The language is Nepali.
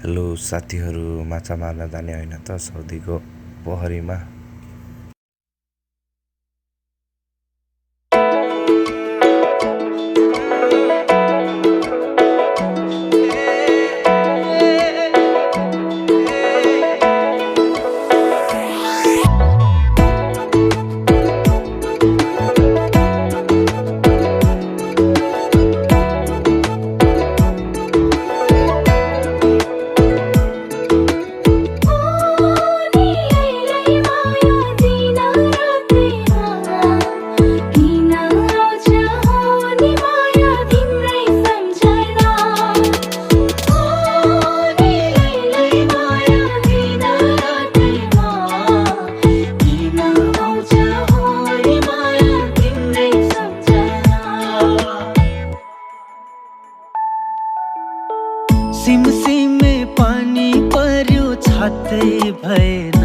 हेलो साथीहरू, माछा मार्न जाने होइन त सौदीको पोखरीमा। सिमसिमे पानी पर्यो छातै भएन।